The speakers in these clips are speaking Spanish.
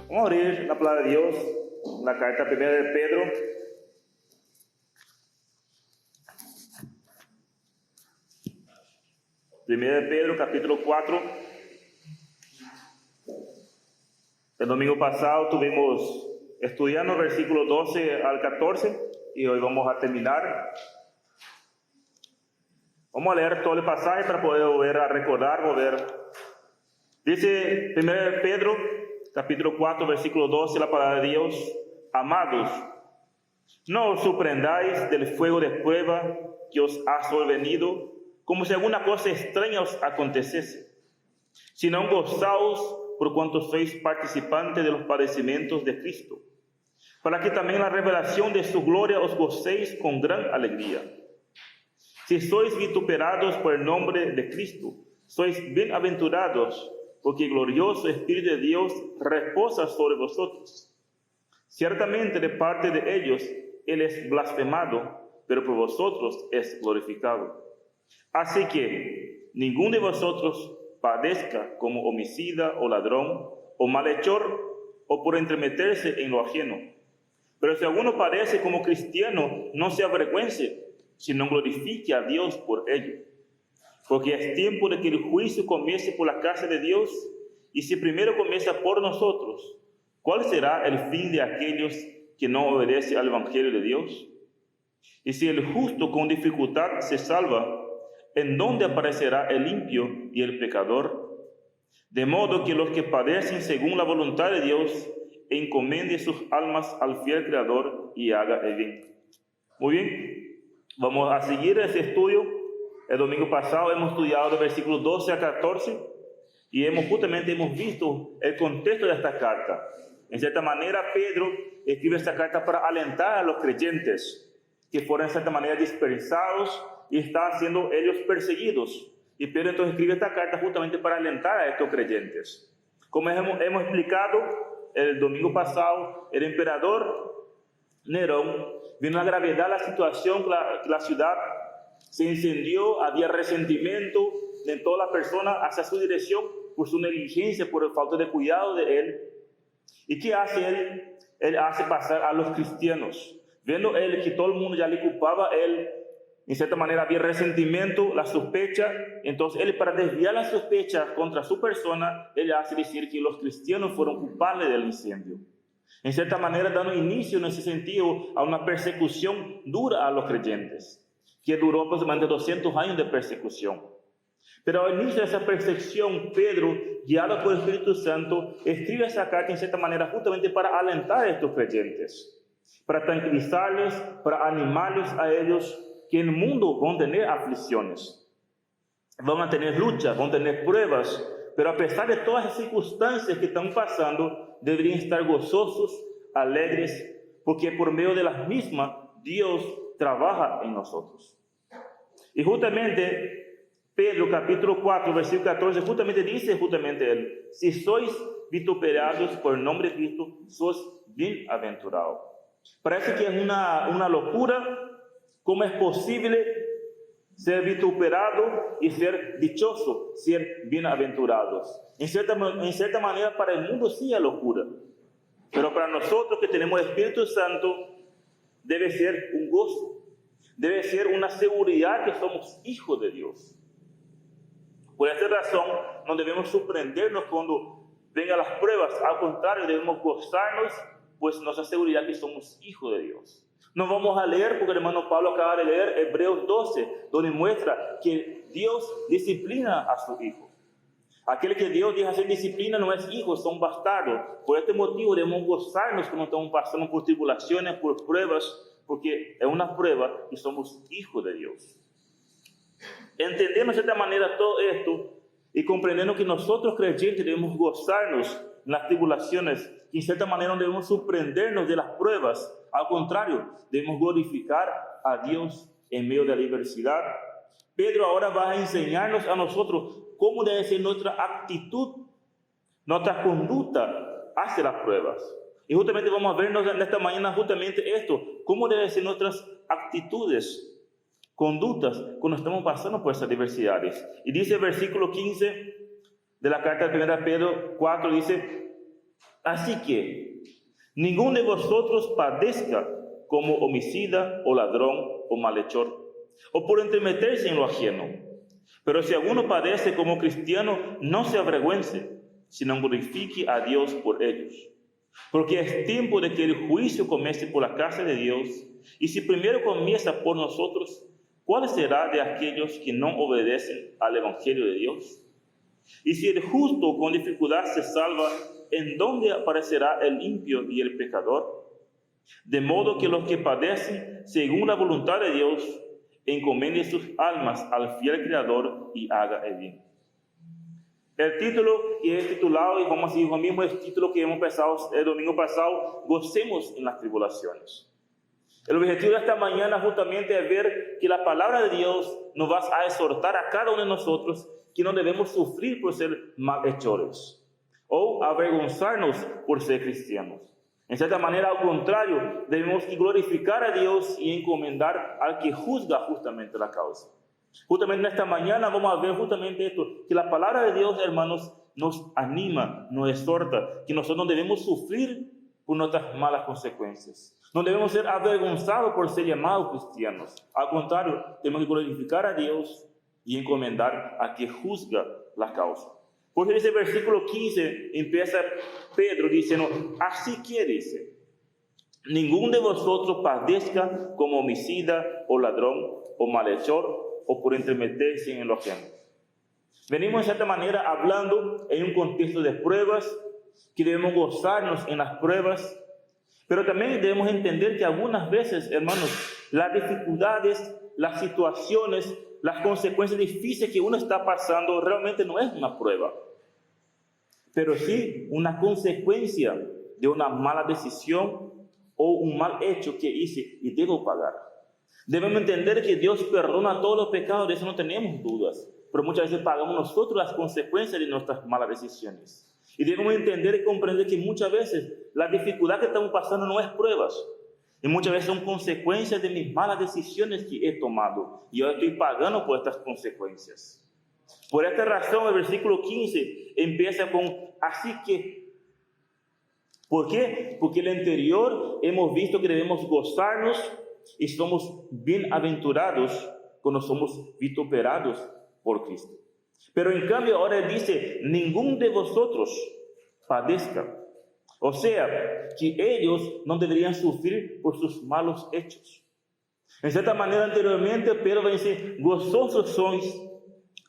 Vamos a abrir la palabra de Dios, la carta primera de Pedro. Primera de Pedro, capítulo 4. El domingo pasado estuvimos estudiando el versículo 12 al 14 y hoy vamos a terminar. Vamos a leer todo el pasaje para poder volver a recordar, Dice 1 Pedro, capítulo 4, versículo 12, la palabra de Dios: Amados, no os sorprendáis del fuego de prueba que os ha sobrevenido, como si alguna cosa extraña os aconteciese, sino gozaos por cuanto sois participantes de los padecimientos de Cristo, para que también la revelación de su gloria os gocéis con gran alegría. Si sois vituperados por el nombre de Cristo, sois bienaventurados, porque el glorioso Espíritu de Dios reposa sobre vosotros. Ciertamente de parte de ellos Él es blasfemado, pero por vosotros es glorificado. Así que ninguno de vosotros padezca como homicida o ladrón o malhechor o por entremeterse en lo ajeno. Pero si alguno padece como cristiano, no se avergüence, sino glorifique a Dios por ello. Porque es tiempo de que el juicio comience por la casa de Dios, y si primero comienza por nosotros, ¿cuál será el fin de aquellos que no obedecen al Evangelio de Dios? Y si el justo con dificultad se salva, ¿en dónde aparecerá el limpio y el pecador? De modo que los que padecen según la voluntad de Dios encomienden sus almas al fiel Creador y haga el bien. Muy bien, vamos a seguir ese estudio. El domingo pasado hemos estudiado los versículos 12 a 14 y hemos visto el contexto de esta carta. En cierta manera, Pedro escribe esta carta para alentar a los creyentes que fueron en cierta manera dispersados y están siendo ellos perseguidos. Y Pedro entonces escribe esta carta justamente para alentar a estos creyentes. Como hemos explicado el domingo pasado, el emperador Nerón vino a gravedad la situación, la ciudad se incendió, había resentimiento de toda la persona hacia su dirección por su negligencia, por el falta de cuidado de él. ¿Y qué hace él? Él hace pasar a los cristianos. Viendo él que todo el mundo ya le culpaba, él, en cierta manera, había resentimiento, la sospecha. Entonces él, para desviar la sospecha contra su persona, él hace decir que los cristianos fueron culpables del incendio. En cierta manera, dando inicio en ese sentido a una persecución dura a los creyentes, que duró aproximadamente 200 años de persecución. Pero al inicio de esa persecución, Pedro, guiado por el Espíritu Santo, escribe esa carta en cierta manera justamente para alentar a estos creyentes, para tranquilizarles, para animarles a ellos que en el mundo van a tener aflicciones, van a tener luchas, van a tener pruebas, pero a pesar de todas las circunstancias que están pasando, deberían estar gozosos, alegres, porque por medio de las mismas Dios trabaja en nosotros. Y justamente Pedro capítulo 4 versículo 14 justamente dice él: si sois vituperados por el nombre de Cristo, sois bienaventurados. Parece que es una locura. ¿Cómo es posible ser vituperado y ser dichoso, ser bienaventurados? En cierta manera para el mundo sí es locura, pero para nosotros que tenemos el Espíritu Santo debe ser un gozo, debe ser una seguridad que somos hijos de Dios. Por esta razón no debemos sorprendernos cuando vengan las pruebas, al contrario, debemos gozarnos, pues nos asegura que somos hijos de Dios. No vamos a leer, porque el hermano Pablo acaba de leer Hebreos 12, donde muestra que Dios disciplina a su hijo. Aquel que Dios deja hacer disciplina no es hijo, son bastardos. Por este motivo debemos gozarnos cuando estamos pasando por tribulaciones, por pruebas, porque es una prueba y somos hijos de Dios. Entendemos de cierta manera todo esto y comprendiendo que nosotros creyentes debemos gozarnos en las tribulaciones, y en cierta manera no debemos sorprendernos de las pruebas. Al contrario, debemos glorificar a Dios en medio de la adversidad. Pedro ahora va a enseñarnos a nosotros cómo debe ser nuestra actitud, nuestra conducta hacia las pruebas. Y justamente vamos a vernos en esta mañana justamente esto, cómo deben ser nuestras actitudes, conductas cuando estamos pasando por esas adversidades. Y dice el versículo 15 de la carta de 1 Pedro 4, dice: Así que ninguno de vosotros padezca como homicida o ladrón o malhechor, o por entremeterse en lo ajeno. Pero si alguno padece como cristiano, no se avergüence, sino glorifique a Dios por ellos. Porque es tiempo de que el juicio comience por la casa de Dios, y si primero comienza por nosotros, ¿cuál será de aquellos que no obedecen al Evangelio de Dios? Y si el justo con dificultad se salva, ¿en dónde aparecerá el impío y el pecador? De modo que los que padecen según la voluntad de Dios, encomienden sus almas al fiel Creador y haga el bien. El título que es titulado, y como así dijo mismo, es el título que hemos empezado el domingo pasado, gocemos en las tribulaciones. El objetivo de esta mañana justamente es ver que la palabra de Dios nos va a exhortar a cada uno de nosotros que no debemos sufrir por ser malhechores o avergonzarnos por ser cristianos. En cierta manera, al contrario, debemos glorificar a Dios y encomendar al que juzga justamente la causa. Justamente en esta mañana vamos a ver justamente esto, que la palabra de Dios, hermanos, nos anima, nos exhorta, que nosotros no debemos sufrir por nuestras malas consecuencias. No debemos ser avergonzados por ser llamados cristianos. Al contrario, tenemos que glorificar a Dios y encomendar a que juzga la causa. Por eso ese versículo 15 empieza Pedro diciendo, así que dice, ninguno de vosotros padezca como homicida o ladrón o malhechor o por entremeterse en lo ajeno. Venimos de cierta manera hablando en un contexto de pruebas, que debemos gozarnos en las pruebas, pero también debemos entender que algunas veces, hermanos, las dificultades, las situaciones, las consecuencias difíciles que uno está pasando realmente no es una prueba, pero sí una consecuencia de una mala decisión o un mal hecho que hice y debo pagar. Debemos entender que Dios perdona todos los pecados, de eso no tenemos dudas, pero muchas veces pagamos nosotros las consecuencias de nuestras malas decisiones. Y debemos entender y comprender que muchas veces la dificultad que estamos pasando no es pruebas, y muchas veces son consecuencias de mis malas decisiones que he tomado, y ahora estoy pagando por estas consecuencias. Por esta razón el versículo 15 empieza con así que. ¿Por qué? Porque en el anterior hemos visto que debemos gozarnos y somos bienaventurados cuando somos vituperados por Cristo. Pero en cambio ahora él dice, ninguno de vosotros padezca. O sea, que ellos no deberían sufrir por sus malos hechos. En cierta manera anteriormente Pedro va a decir, gozosos sois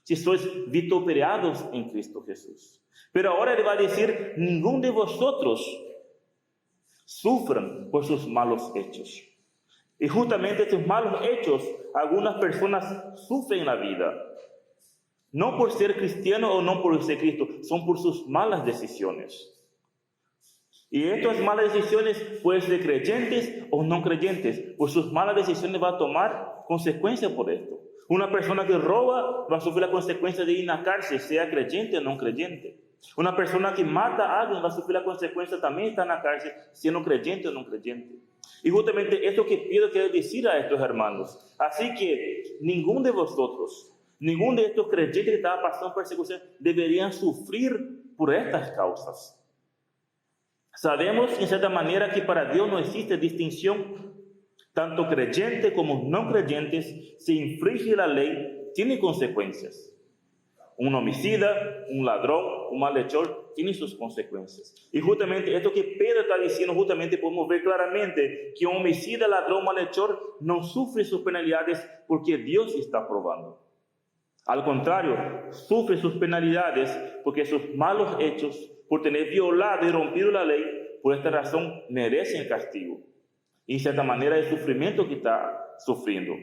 si sois vituperados en Cristo Jesús. Pero ahora él va a decir, ninguno de vosotros sufran por sus malos hechos. Y justamente estos malos hechos, algunas personas sufren en la vida. No por ser cristiano o no por ser Cristo, son por sus malas decisiones. Y estas malas decisiones pueden ser creyentes o no creyentes. Por sus malas decisiones va a tomar consecuencias por esto. Una persona que roba va a sufrir la consecuencia de ir a la cárcel, sea creyente o no creyente. Una persona que mata a alguien va a sufrir la consecuencia también de estar en la cárcel, siendo creyente o no creyente. Y justamente esto que Pedro quiere decir a estos hermanos. Así que ninguno de vosotros, ninguno de estos creyentes que estaban pasando persecución, deberían sufrir por estas causas. Sabemos en cierta manera que para Dios no existe distinción. Tanto creyentes como no creyentes, si infringe la ley, tiene consecuencias. Un homicida, un ladrón, un malhechor, tiene sus consecuencias. Y justamente esto que Pedro está diciendo, justamente podemos ver claramente que un homicida, ladrón, malhechor no sufre sus penalidades porque Dios está probando. Al contrario, sufre sus penalidades porque sus malos hechos, por tener violado y rompido la ley, por esta razón merecen castigo. Y en cierta manera el sufrimiento que está sufriendo.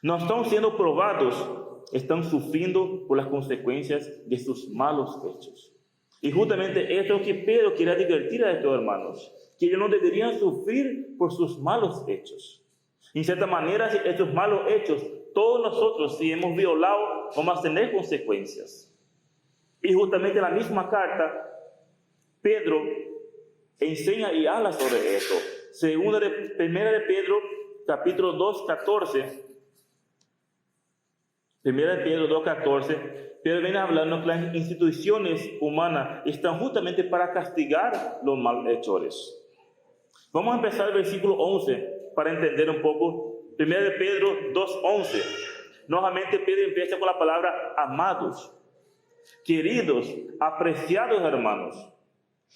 No están siendo probados, están sufriendo por las consecuencias de sus malos hechos. Y justamente esto es lo que Pedro quiere advertir a estos hermanos, que ellos no deberían sufrir por sus malos hechos. En cierta manera, estos malos hechos, todos nosotros, si hemos violado, vamos a tener consecuencias. Y justamente en la misma carta, Pedro enseña y habla sobre esto. Primera de Pedro, capítulo 2, 14. Primera de Pedro 2:14, Pedro viene hablando que las instituciones humanas están justamente para castigar los malhechores. Vamos a empezar el versículo 11 para entender un poco. Primera de Pedro 2:11. Nuevamente Pedro empieza con la palabra amados, queridos, apreciados hermanos.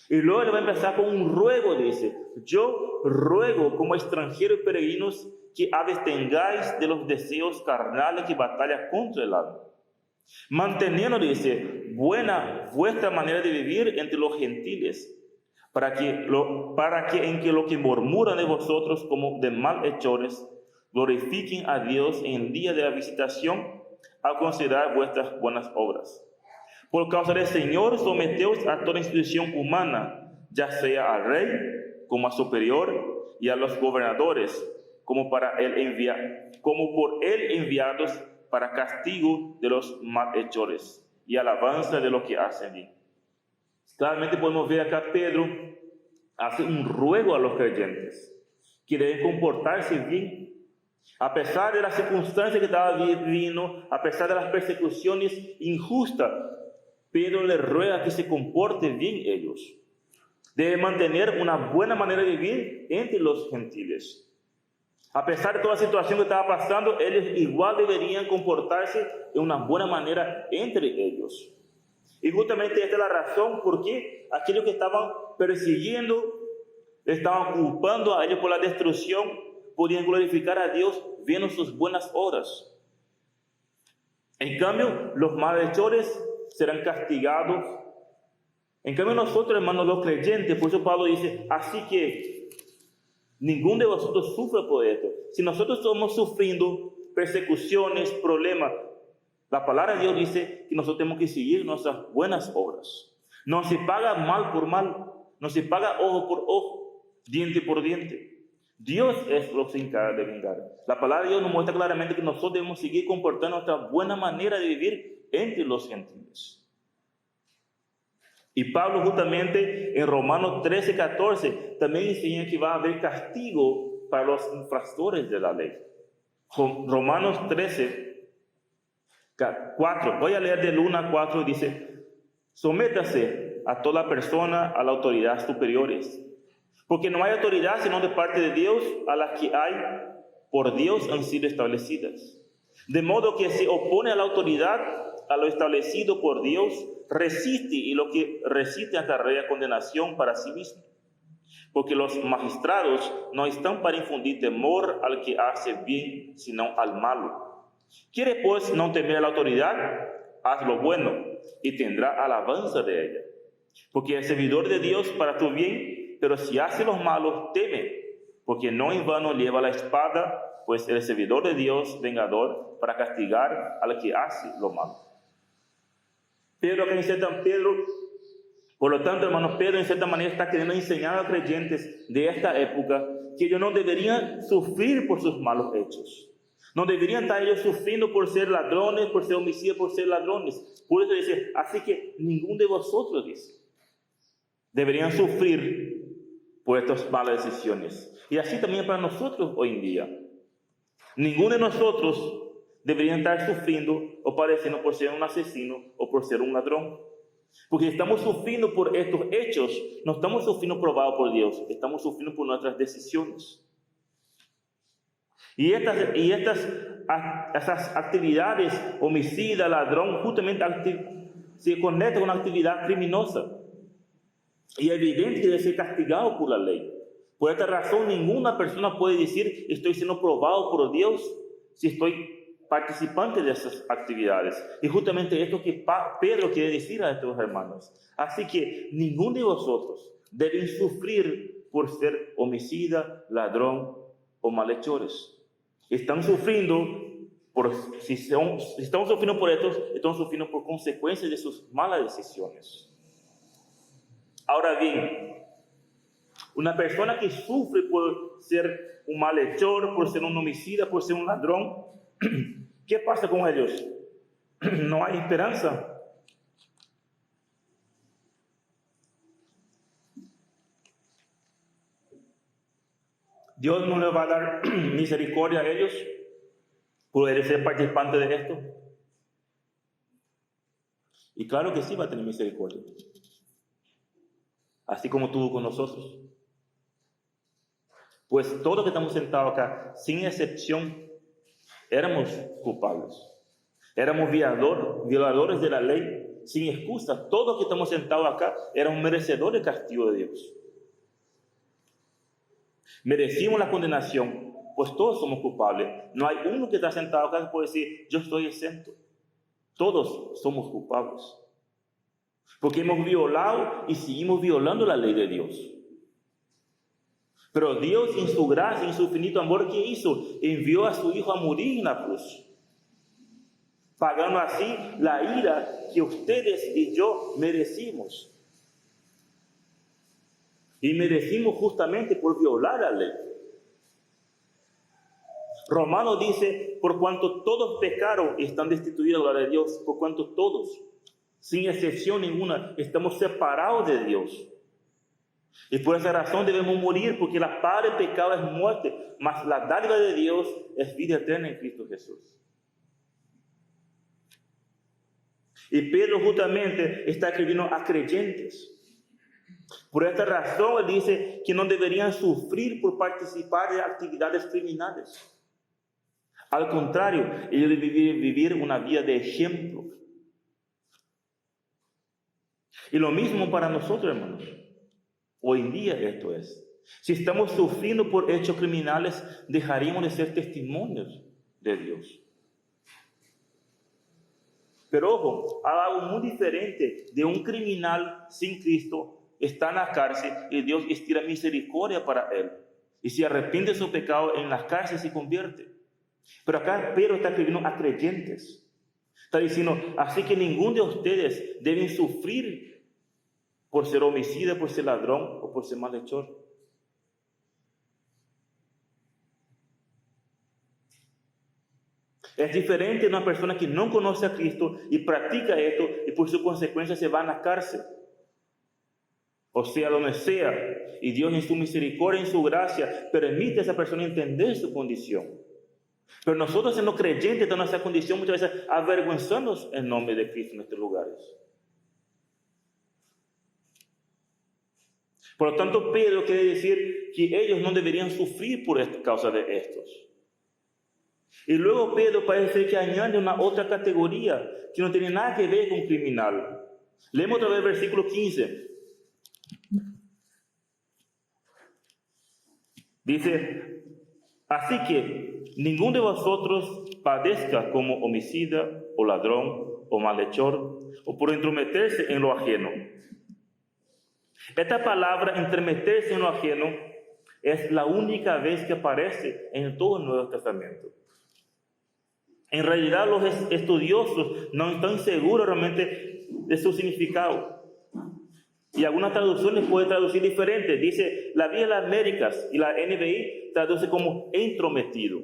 Y luego le va a empezar con un ruego, dice: yo ruego como extranjeros y peregrinos que abstengáis de los deseos carnales que batallan contra el alma. Manteniendo, dice, buena vuestra manera de vivir entre los gentiles, para que en que lo que murmuran de vosotros como de malhechores, glorifiquen a Dios en el día de la visitación al considerar vuestras buenas obras. Por causa del Señor, someteos a toda institución humana, ya sea al rey como a superior, y a los gobernadores como por él enviados para castigo de los malhechores y alabanza de los que hacen bien. Claramente podemos ver acá Pedro hace un ruego a los creyentes que deben comportarse bien. A pesar de las circunstancias que estaba viviendo, a pesar de las persecuciones injustas, Pedro les ruega que se comporten bien ellos. Deben mantener una buena manera de vivir entre los gentiles. A pesar de toda la situación que estaba pasando, ellos igual deberían comportarse de una buena manera entre ellos. Y justamente esta es la razón por qué aquellos que estaban persiguiendo, estaban culpando a ellos por la destrucción, podían glorificar a Dios viendo sus buenas obras. En cambio, los malhechores serán castigados. En cambio, nosotros, hermanos, los creyentes, por eso Pablo dice: así que ninguno de vosotros sufre por esto. Si nosotros estamos sufriendo persecuciones, problemas, la palabra de Dios dice que nosotros tenemos que seguir nuestras buenas obras. No se paga mal por mal, no se paga ojo por ojo, diente por diente. Dios es lo que se encarga de vengar. La palabra de Dios nos muestra claramente que nosotros debemos seguir comportando nuestra buena manera de vivir entre los gentiles. Y Pablo justamente en Romanos 13:14 también enseña que va a haber castigo para los infractores de la ley. Romanos 13:4, voy a leer del 1 al 4, dice: sométase a toda persona a la autoridad superiores, porque no hay autoridad sino de parte de Dios, a las que hay por Dios han sido establecidas. De modo que se opone a la autoridad, a lo establecido por Dios, resiste, y lo que resiste acarrea condenación para sí mismo. Porque los magistrados no están para infundir temor al que hace bien, sino al malo. ¿Quiere pues no temer a la autoridad? Haz lo bueno y tendrá alabanza de ella. Porque el servidor de Dios para tu bien, pero si hace los malos, teme, porque no en vano lleva la espada, pues el servidor de Dios, vengador, para castigar al que hace lo malo. Pedro, que dice Pedro, por lo tanto, hermanos, Pedro en cierta manera está queriendo enseñar a los creyentes de esta época que ellos no deberían sufrir por sus malos hechos. No deberían estar ellos sufriendo por ser ladrones, por ser homicidas, por ser ladrones. Por eso dice: así que ninguno de vosotros, dice, deberían sufrir por estas malas decisiones. Y así también para nosotros hoy en día. Ninguno de nosotros debería estar sufriendo o padeciendo por ser un asesino o por ser un ladrón. Porque estamos sufriendo por estos hechos, no estamos sufriendo probados por Dios, estamos sufriendo por nuestras decisiones. Y esas actividades, homicida, ladrón, justamente se conectan con una actividad criminosa. Y es evidente que debe ser castigado por la ley. Por esta razón, ninguna persona puede decir: estoy siendo probado por Dios, si estoy participante de esas actividades. Y justamente esto que Pedro quiere decir a estos hermanos. Así que ninguno de vosotros debe sufrir por ser homicida, ladrón o malhechores. Están sufriendo si estamos sufriendo por esto, estamos sufriendo por consecuencias de sus malas decisiones. Ahora bien, una persona que sufre por ser un malhechor, por ser un homicida, por ser un ladrón, ¿qué pasa con ellos? No hay esperanza. Dios no le va a dar misericordia a ellos por ser participante de esto. Y claro que sí va a tener misericordia, así como tuvo con nosotros. Pues todos los que estamos sentados acá, sin excepción, éramos culpables. Éramos violadores de la ley, sin excusa. Todos los que estamos sentados acá eran merecedores del castigo de Dios. Merecimos la condenación, pues todos somos culpables. No hay uno que está sentado acá que puede decir, yo estoy exento. Todos somos culpables. Porque hemos violado y seguimos violando la ley de Dios. Pero Dios, en su gracia, en su infinito amor, ¿qué hizo? Envió a su Hijo a morir en la cruz, pagando así la ira que ustedes y yo merecimos. Y merecimos justamente por violar la ley. Romanos dice, por cuanto todos pecaron y están destituidos de la gloria de Dios, por cuanto todos, sin excepción ninguna, estamos separados de Dios. Y por esa razón debemos morir, porque la paga del pecado es muerte, mas la dádiva de Dios es vida eterna en Cristo Jesús. Y Pedro justamente está escribiendo a creyentes. Por esta razón él dice que no deberían sufrir por participar de actividades criminales. Al contrario, ellos deben vivir una vida de ejemplo. Y lo mismo para nosotros, hermanos. Hoy en día esto es. Si estamos sufriendo por hechos criminales, dejaríamos de ser testimonios de Dios. Pero ojo, hay algo muy diferente de un criminal sin Cristo. Está en la cárcel y Dios estira misericordia para él. Y si arrepiente de su pecado, en la cárcel se convierte. Pero acá Pedro está escribiendo a creyentes. Está diciendo, así que ninguno de ustedes deben sufrir por ser homicida, por ser ladrón o por ser malhechor. Es diferente de una persona que no conoce a Cristo y practica esto y por su consecuencia se va a la cárcel. O sea, donde sea. Y Dios en su misericordia, en su gracia, permite a esa persona entender su condición. Pero nosotros siendo creyentes de nuestra condición muchas veces avergonzamos el nombre de Cristo en estos lugares. Por lo tanto, Pedro quiere decir que ellos no deberían sufrir por causa de estos. Y luego Pedro parece que añade una otra categoría que no tiene nada que ver con criminal. Leemos otra vez el versículo 15. Dice, así que ninguno de vosotros padezca como homicida o ladrón o malhechor o por entrometerse en lo ajeno. Esta palabra entrometerse en lo ajeno es la única vez que aparece en todo el Nuevo Testamento. En realidad los estudiosos no están seguros realmente de su significado. Y algunas traducciones pueden traducir diferente. Dice, la Biblia de las Américas y la NBI traduce como entrometido.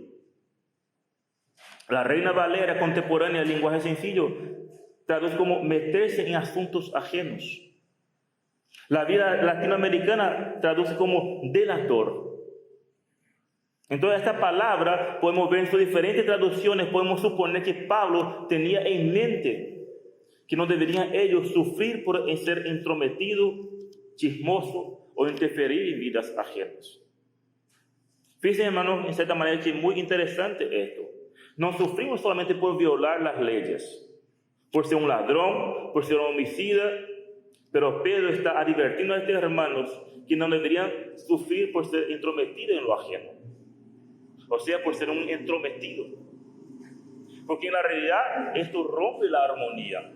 La Reina Valera contemporánea del lenguaje sencillo traduce como meterse en asuntos ajenos. La Biblia latinoamericana traduce como delator. Entonces esta palabra podemos ver en sus diferentes traducciones, podemos suponer que Pablo tenía en mente que no deberían ellos sufrir por ser entrometido, chismoso o interferir en vidas ajenas. Fíjense, hermanos, en cierta manera que es muy interesante esto. No sufrimos solamente por violar las leyes, por ser un ladrón, por ser un homicida, pero Pedro está advirtiendo a estos hermanos que no deberían sufrir por ser entrometidos en lo ajeno. O sea, por ser un entrometido. Porque en la realidad esto rompe la armonía.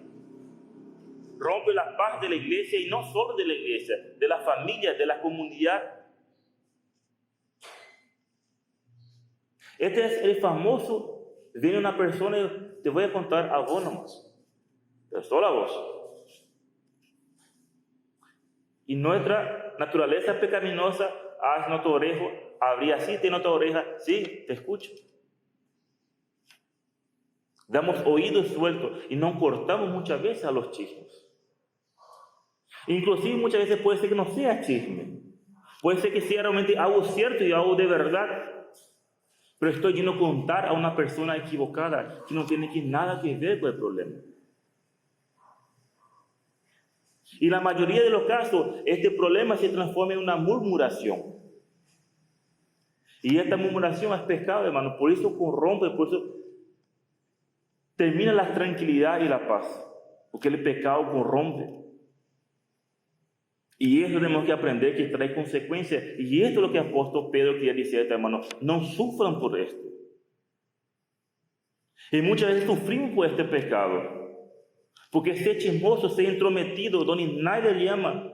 Rompe la paz de la iglesia y no solo de la iglesia, de la familia, de la comunidad. Este es el famoso, viene una persona, te voy a contar a vos nomás, pero solo a vos. Y nuestra naturaleza pecaminosa, haz no tu oreja, abrí así, te no tu oreja, sí, te escucho. Damos oídos sueltos y no cortamos muchas veces a los chismes. Inclusive muchas veces puede ser que no sea chisme. Puede ser que sea realmente algo cierto y algo de verdad. Pero estoy yendo a contar a una persona equivocada que no tiene nada que ver con el problema. Y la mayoría de los casos, este problema se transforma en una murmuración. Y esta murmuración es pecado, hermano. Por eso corrompe, por eso termina la tranquilidad y la paz. Porque el pecado corrompe. Y eso tenemos que aprender, que trae consecuencias. Y esto es lo que el apóstol Pedro quería decir, hermano. No sufran por esto. Y muchas veces sufrimos por este pecado. Porque ser chismoso, ser intrometido, donde nadie le llama,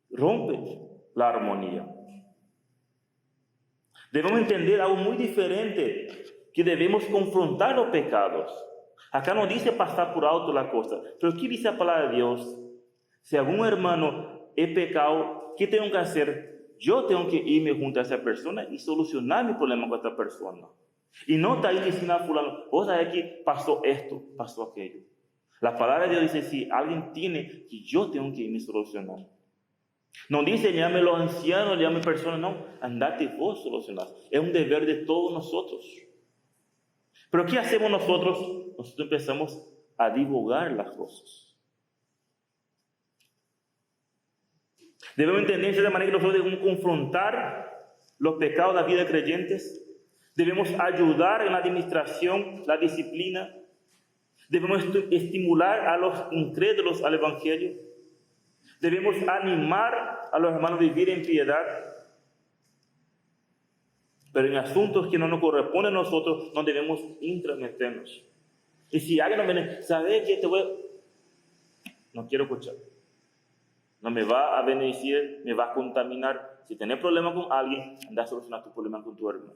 rompe la armonía. Debemos entender algo muy diferente, que debemos confrontar los pecados. Acá no dice pasar por alto la cosa, pero ¿qué dice la palabra de Dios? Si algún hermano es pecado, ¿qué tengo que hacer? Yo tengo que irme junto a esa persona y solucionar mi problema con esta persona. Y no está ahí diciendo a fulano, vos sabés que pasó esto, pasó aquello. La palabra de Dios dice, si alguien tiene, que yo tengo que irme a solucionar. No dice, llame a los ancianos, llame a personas, no, andate vos solucionar. Es un deber de todos nosotros. Pero ¿qué hacemos nosotros? Nosotros empezamos a divulgar las cosas. Debemos entender de cierta manera que nosotros debemos confrontar los pecados de la vida de creyentes. Debemos ayudar en la administración, la disciplina. Debemos estimular a los incrédulos al Evangelio. Debemos animar a los hermanos a vivir en piedad. Pero en asuntos que no nos corresponden a nosotros, no debemos intrometernos. Y si alguien nos viene, ¿sabes qué? No quiero escuchar. No me va a bendecir, me va a contaminar. Si tenés problemas con alguien, anda a solucionar tu problema con tu hermano.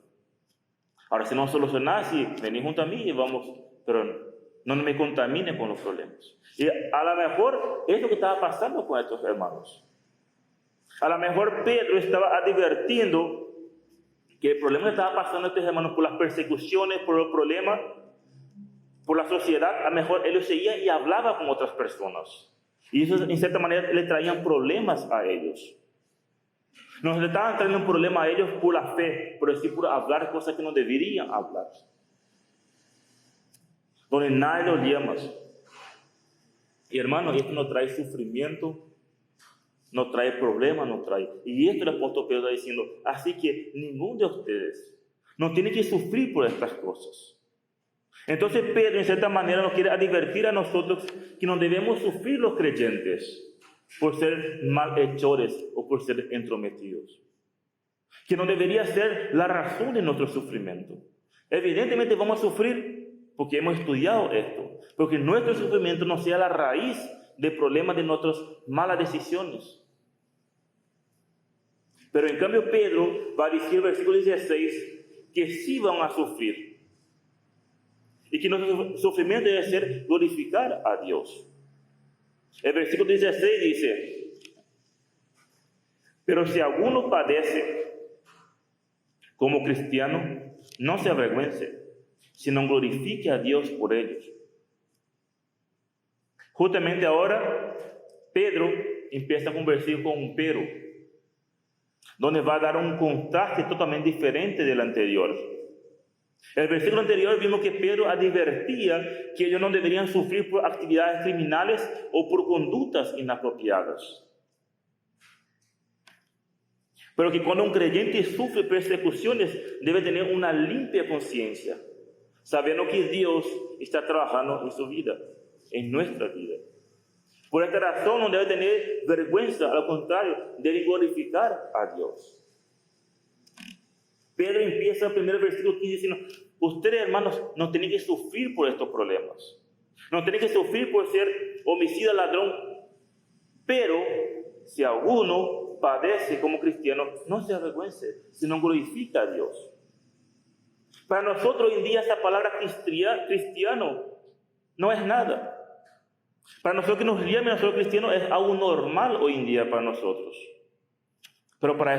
Ahora, si no solucionás, si venís junto a mí y vamos, pero no me contamine con los problemas. Y a lo mejor es lo que estaba pasando con estos hermanos. A lo mejor Pedro estaba advirtiendo que el problema que estaba pasando a estos hermanos por las persecuciones, por los problemas, por la sociedad, a lo mejor él lo seguía y hablaba con otras personas. Y eso en cierta manera le traían problemas a ellos. No le estaban trayendo un problema a ellos por la fe, pero sí por hablar cosas que no deberían hablar. Donde nadie los llama. Y hermano, esto no trae sufrimiento, no trae problemas, no trae. Y esto el apóstol Pedro está diciendo, así que ninguno de ustedes no tiene que sufrir por estas cosas. Entonces Pedro en cierta manera nos quiere advertir a nosotros que no debemos sufrir los creyentes por ser malhechores o por ser entrometidos. Que no debería ser la razón de nuestro sufrimiento. Evidentemente vamos a sufrir porque hemos estudiado esto, porque nuestro sufrimiento no sea la raíz de problemas de nuestras malas decisiones. Pero en cambio Pedro va a decir en el versículo 16 que sí van a sufrir y que nuestro sufrimiento debe ser glorificar a Dios. El versículo 16 dice, pero si alguno padece como cristiano, no se avergüence, sino glorifique a Dios por ellos. Justamente ahora, Pedro empieza con un versículo con un pero, donde va a dar un contraste totalmente diferente del anterior. En el versículo anterior vimos que Pedro advertía que ellos no deberían sufrir por actividades criminales o por conductas inapropiadas. Pero que cuando un creyente sufre persecuciones, debe tener una limpia conciencia, sabiendo que Dios está trabajando en su vida, en nuestra vida. Por esta razón no debe tener vergüenza, al contrario, debe glorificar a Dios. Pedro empieza el primer versículo 15 diciendo, ustedes hermanos no tienen que sufrir por estos problemas, no tienen que sufrir por ser homicida, ladrón, pero si alguno padece como cristiano, no se avergüence, sino glorifica a Dios. Para nosotros hoy en día esa palabra cristiano no es nada. Para nosotros que nos llamen a nosotros cristianos es algo normal hoy en día para nosotros. Pero para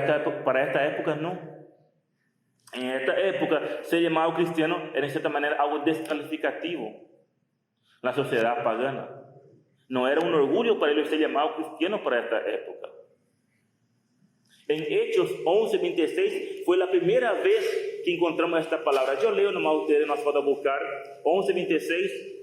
esta época no. En esta época ser llamado cristiano era en cierta manera algo descalificativo en la sociedad pagana. No era un orgullo para ellos ser llamado cristiano para esta época. En Hechos 11:26 fue la primera vez que encontramos esta palabra. Yo leo nomás a ustedes, nos falta buscar 11:26.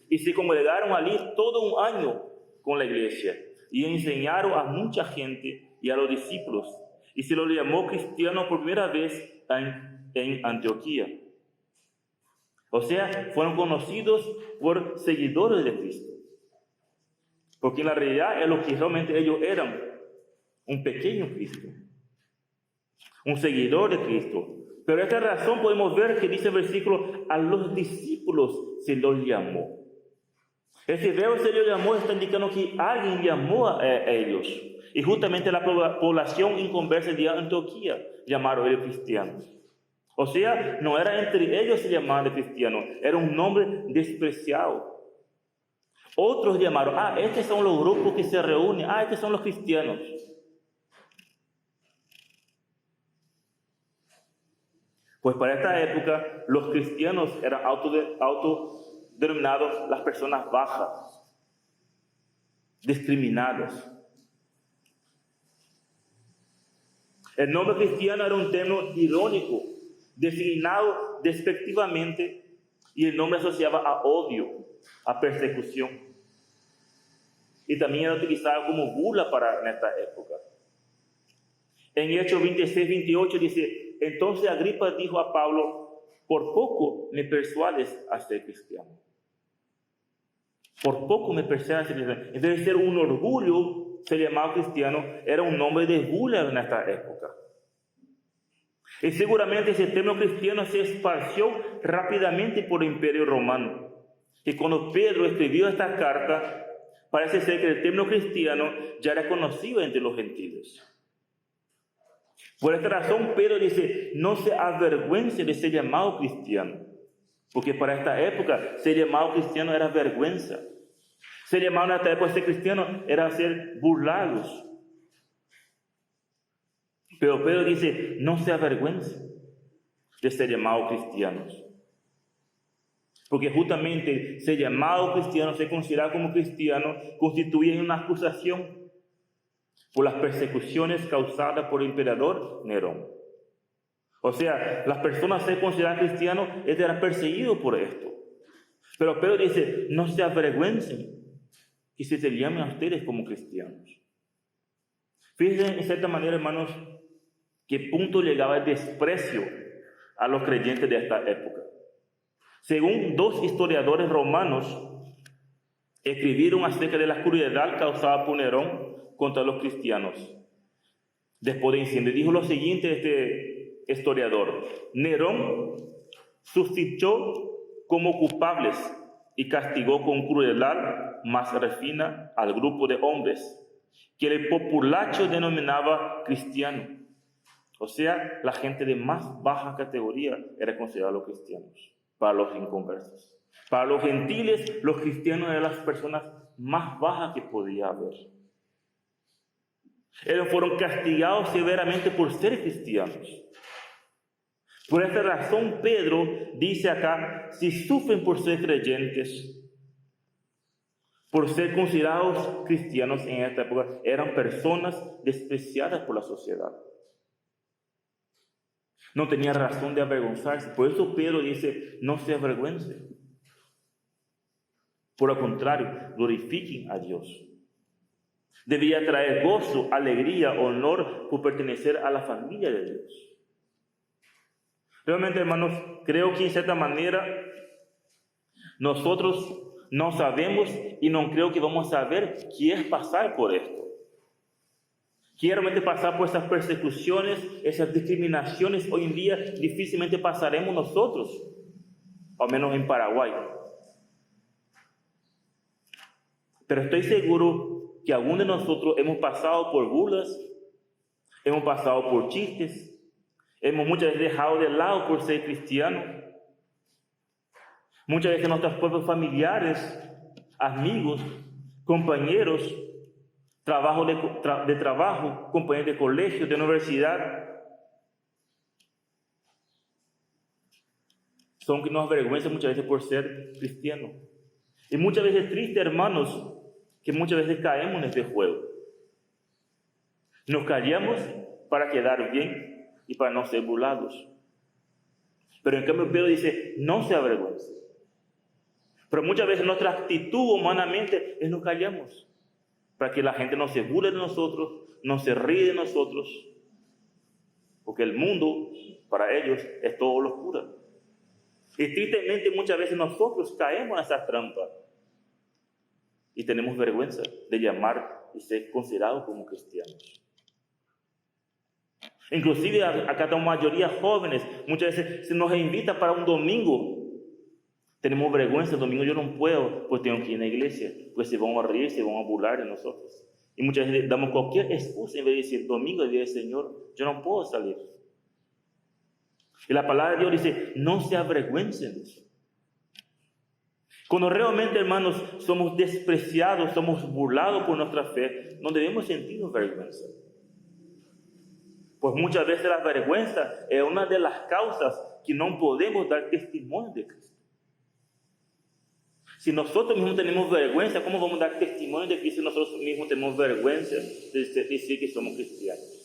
Y se congregaron allí todo un año con la iglesia y enseñaron a mucha gente y a los discípulos, y se los llamó cristianos por primera vez en Antioquía. O sea, fueron conocidos por seguidores de Cristo, porque en la realidad es lo que realmente ellos eran, un pequeño Cristo, un seguidor de Cristo. Pero esta razón podemos ver que dice el versículo, a los discípulos se los llamó. Ese verbo se los llamó está indicando que alguien llamó a ellos. Y justamente la población inconversa de Antioquía llamaron a ellos cristianos. O sea, no era entre ellos se llamaban de cristianos, era un nombre despreciado. Otros llamaron, estos son los grupos que se reúnen, estos son los cristianos. Pues para esta época, los cristianos eran autodenominados las personas bajas, discriminadas. El nombre cristiano era un término irónico, designado despectivamente, y el nombre asociaba a odio, a persecución. Y también era utilizado como burla en esta época. En Hechos 26-28 dice, entonces Agripa dijo a Pablo, por poco me persuades a ser cristiano. Por poco me persuades a ser cristiano. En vez de ser un orgullo, se llamaba cristiano, era un nombre de burla en esta época. Y seguramente ese término cristiano se esparció rápidamente por el Imperio Romano. Y cuando Pedro escribió esta carta, parece ser que el término cristiano ya era conocido entre los gentiles. Por esta razón, Pedro dice, no se avergüence de ser llamado cristiano. Porque para esta época, ser llamado cristiano era vergüenza. Ser llamado en esta época ser cristiano era ser burlados. Pero Pedro dice, no se avergüence de ser llamados cristianos. Porque justamente ser llamado cristiano, ser considerado como cristiano, constituye una acusación por las persecuciones causadas por el emperador Nerón. O sea, las personas ser consideradas cristianos eran perseguidos por esto. Pero Pedro dice, no se avergüencen que se llamen a ustedes como cristianos. Fíjense en cierta manera, hermanos, qué punto llegaba el desprecio a los creyentes de esta época. Según dos historiadores romanos, escribieron acerca de la crueldad causada por Nerón contra los cristianos. Después de incendio, dijo lo siguiente este historiador: Nerón suscitó como culpables y castigó con crueldad más refina al grupo de hombres que el populacho denominaba cristiano. O sea, la gente de más baja categoría era considerada los cristianos, para los inconversos. Para los gentiles, los cristianos eran las personas más bajas que podía haber. Ellos fueron castigados severamente por ser cristianos. Por esta razón, Pedro dice acá, si sufren por ser creyentes, por ser considerados cristianos en esta época, eran personas despreciadas por la sociedad. No tenía razón de avergonzarse. Por eso Pedro dice, no se avergüencen. Por el contrario, glorifiquen a Dios. Debía traer gozo, alegría, honor por pertenecer a la familia de Dios. Realmente, hermanos, creo que en cierta manera nosotros no sabemos y no creo que vamos a saber qué es pasar por esto. Que realmente pasar por esas persecuciones, esas discriminaciones, hoy en día difícilmente pasaremos nosotros, al menos en Paraguay. Pero estoy seguro que algunos de nosotros hemos pasado por burlas, hemos pasado por chistes, hemos muchas veces dejado de lado por ser cristianos. Muchas veces nuestros propios familiares, amigos, compañeros, de trabajo, compañeros de colegio, de universidad, son que nos avergüenzan muchas veces por ser cristianos. Y muchas veces triste, hermanos, que muchas veces caemos en este juego. Nos callamos para quedar bien y para no ser burlados. Pero en cambio Pedro dice, no se avergüencen. Pero muchas veces nuestra actitud humanamente es nos callamos. para que la gente no se burle de nosotros, no se ríe de nosotros, porque el mundo para ellos es todo locura. Y tristemente muchas veces nosotros caemos en esas trampas y tenemos vergüenza de llamar y ser considerados como cristianos. Inclusive acá la mayoría jóvenes, muchas veces se nos invita para un domingo. Tenemos vergüenza, el domingo yo no puedo, pues tengo que ir a la iglesia, pues se van a reír, se van a burlar de nosotros. Y muchas veces damos cualquier excusa en vez de decir, domingo es día del Señor, yo no puedo salir. Y la palabra de Dios dice, no se avergüencen. Cuando realmente, hermanos, somos despreciados, somos burlados por nuestra fe, no debemos sentirnos vergüenza. Pues muchas veces la vergüenza es una de las causas que no podemos dar testimonio de Cristo. Si nosotros mismos tenemos vergüenza, ¿cómo vamos a dar testimonio de Cristo si nosotros mismos tenemos vergüenza de decir que somos cristianos?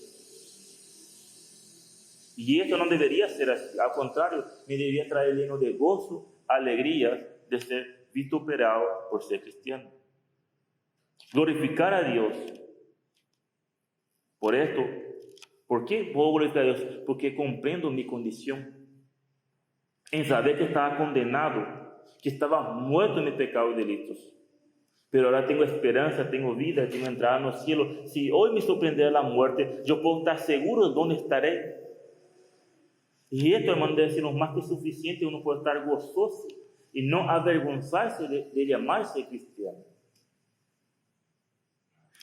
Y esto no debería ser así. Al contrario, me debería traer lleno de gozo, alegría de ser vituperado por ser cristiano. Glorificar a Dios. Por esto, ¿por qué puedo glorificar a Dios? Porque comprendo mi condición. En saber que estaba condenado, que estaba muerto en mis pecados y delitos. Pero ahora tengo esperanza, tengo vida, tengo entrada en los cielos. Si hoy me sorprenderá la muerte, yo puedo estar seguro de dónde estaré. Y esto, hermano, debe ser más que suficiente. Uno puede estar gozoso y no avergonzarse de llamarse cristiano.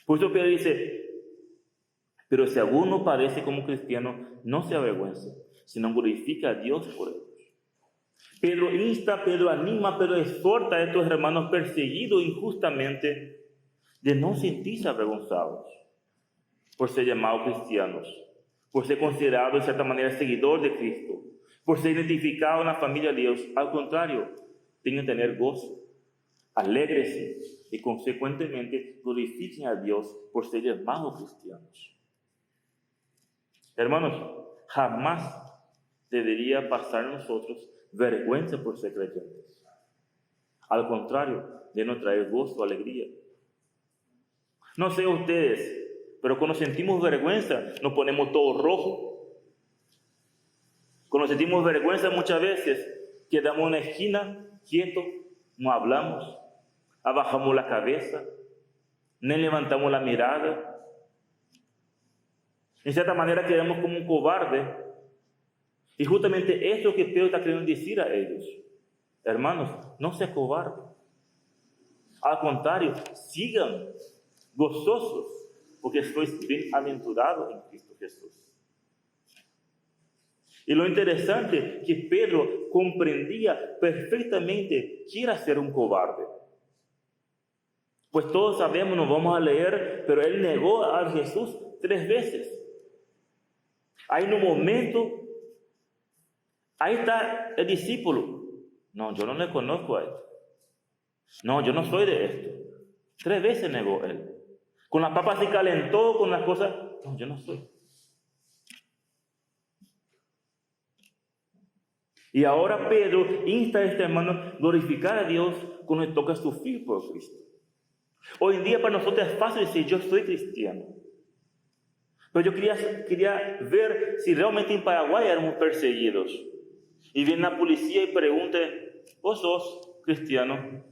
Por eso Pedro dice, pero si alguno padece como cristiano, no se avergüence, sino glorifica a Dios por ellos. Pedro insta, Pedro anima, Pedro exhorta a estos hermanos perseguidos injustamente de no sentirse avergonzados por ser llamados cristianos, por ser considerados de cierta manera seguidor de Cristo, por ser identificados en la familia de Dios. Al contrario, tienen que tener gozo, alégrense y consecuentemente glorifiquen a Dios por ser llamados cristianos. Hermanos, jamás debería pasar a nosotros vergüenza por ser creyentes. Al contrario, debe traer gozo, alegría. No sé ustedes, pero cuando sentimos vergüenza, nos ponemos todo rojo. Cuando sentimos vergüenza muchas veces, quedamos en una esquina, quietos, no hablamos, abajamos la cabeza, no levantamos la mirada. En cierta manera quedamos como un cobarde. Y justamente esto que Pedro está queriendo decir a ellos. Hermanos, no se cobarden. Al contrario, sigan gozosos, porque sois bienaventurados en Cristo Jesús. Y lo interesante es que Pedro comprendía perfectamente que era ser un cobarde. Pues todos sabemos, nos vamos a leer, pero él negó a Jesús 3 veces. Hay un momento, ahí está el discípulo. No, yo no le conozco a él. No, yo no soy de esto. 3 veces negó él. Con las papas se calentó, con las cosas. No, yo no soy. Y ahora Pedro insta a este hermano a glorificar a Dios cuando le toca sufrir por Cristo. Hoy en día para nosotros es fácil decir, yo soy cristiano. Pero yo quería ver si realmente en Paraguay éramos perseguidos. Y viene la policía y pregunta, ¿vos sos cristiano?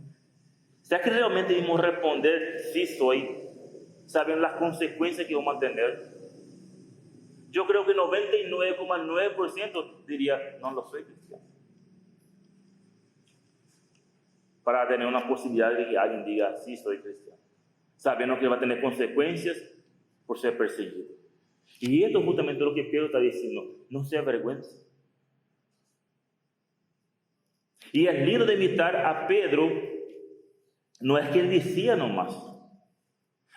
¿Será que realmente debemos responder, sí soy? ¿Saben las consecuencias que vamos a tener? Yo creo que 99,9% diría, no lo soy cristiano. Para tener una posibilidad de que alguien diga, sí soy cristiano. Sabiendo que va a tener consecuencias por ser perseguido. Y esto es justamente lo que Pedro está diciendo, no se avergüence. Y el lindo de imitar a Pedro no es que él decía nomás,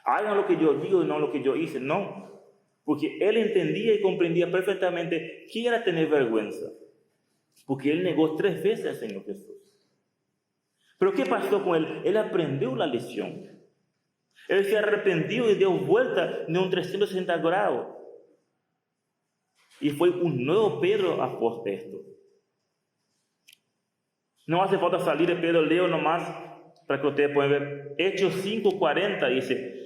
hagan lo que yo digo y no lo que yo hice, no. Porque él entendía y comprendía perfectamente qué era tener vergüenza. Porque él negó 3 veces al Señor Jesús. Pero ¿qué pasó con él? Él aprendió la lección. Él se arrepintió y dio vuelta de un 360 grados. Y fue un nuevo Pedro após esto. No hace falta salir de Pedro, leo nomás para que ustedes puedan ver. Hechos 5:40 dice,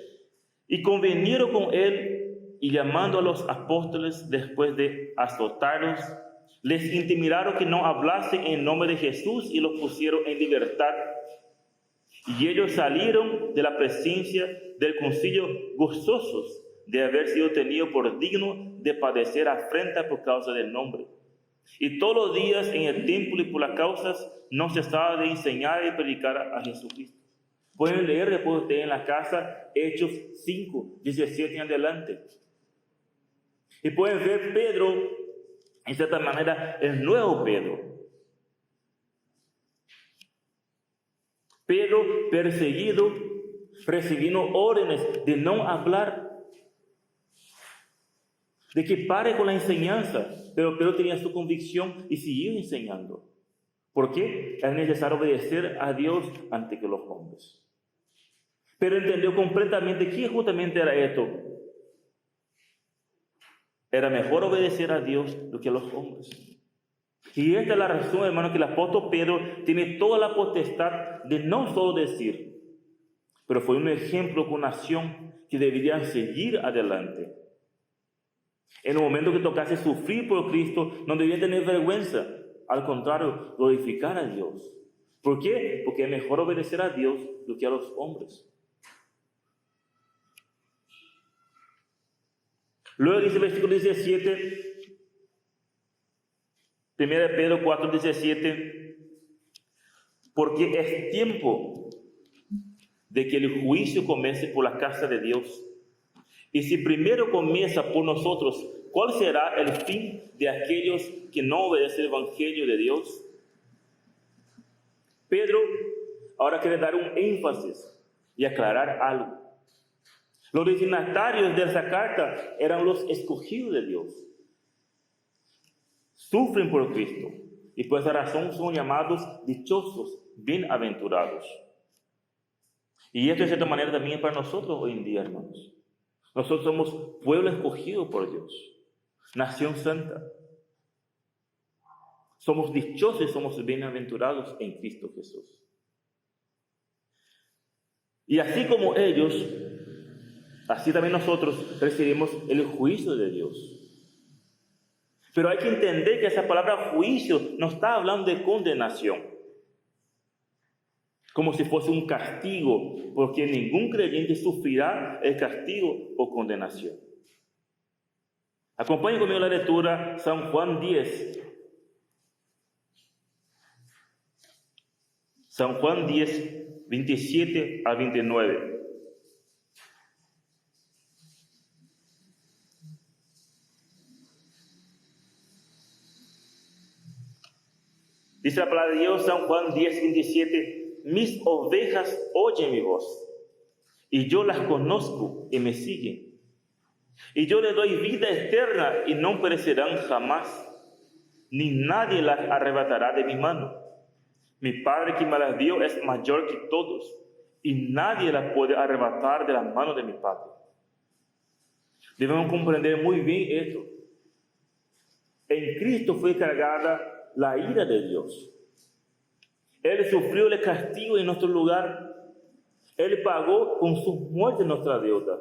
Y convinieron con él, y llamando a los apóstoles después de azotarlos, les intimidaron que no hablasen en nombre de Jesús y los pusieron en libertad. Y ellos salieron de la presencia del concilio gozosos de haber sido tenidos por digno de padecer afrenta por causa del nombre. Y todos los días en el templo y por las causas no cesaba de enseñar y predicar a Jesucristo. Pueden leer después ustedes en la casa Hechos 5, 17 en adelante. Y pueden ver Pedro, en cierta manera, el nuevo Pedro. Pedro perseguido, recibiendo órdenes de no hablar, de que pare con la enseñanza, pero Pedro tenía su convicción y siguió enseñando. ¿Por qué? Era necesario obedecer a Dios antes que los hombres. Pero entendió completamente que justamente era esto. Era mejor obedecer a Dios do que a los hombres. Y esta es la razón, hermano, que el apóstol Pedro tiene toda la potestad de no solo decir, pero fue un ejemplo con nación que deberían seguir adelante. En el momento que tocase sufrir por Cristo, no debían tener vergüenza. Al contrario, glorificar a Dios. ¿Por qué? Porque es mejor obedecer a Dios do que a los hombres. Luego dice el versículo 17, 1 Pedro 4, 17, porque es tiempo de que el juicio comience por la casa de Dios. Y si primero comienza por nosotros, ¿cuál será el fin de aquellos que no obedecen el Evangelio de Dios? Pedro ahora quiere dar un énfasis y aclarar algo. Los destinatarios de esa carta eran los escogidos de Dios. Sufren por Cristo y por esa razón son llamados dichosos, bienaventurados. Y esto de cierta manera también es para nosotros hoy en día, hermanos. Nosotros somos pueblo escogido por Dios, nación santa. Somos dichosos y somos bienaventurados en Cristo Jesús. Y así como ellos, así también nosotros recibimos el juicio de Dios. Pero hay que entender que esa palabra juicio no está hablando de condenación, como si fuese un castigo, porque ningún creyente sufrirá el castigo o condenación. Acompañen conmigo la lectura, San Juan 10. San Juan 10, 27 a 29. Dice la palabra de Dios, San Juan 10, 27. Mis ovejas oyen mi voz, y yo las conozco y me siguen. Y yo les doy vida eterna y no perecerán jamás, ni nadie las arrebatará de mi mano. Mi Padre que me las dio es mayor que todos, y nadie las puede arrebatar de las manos de mi Padre. Debemos comprender muy bien esto. En Cristo fue cargada la ira de Dios. Él sufrió el castigo en nuestro lugar. Él pagó con su muerte nuestras deudas,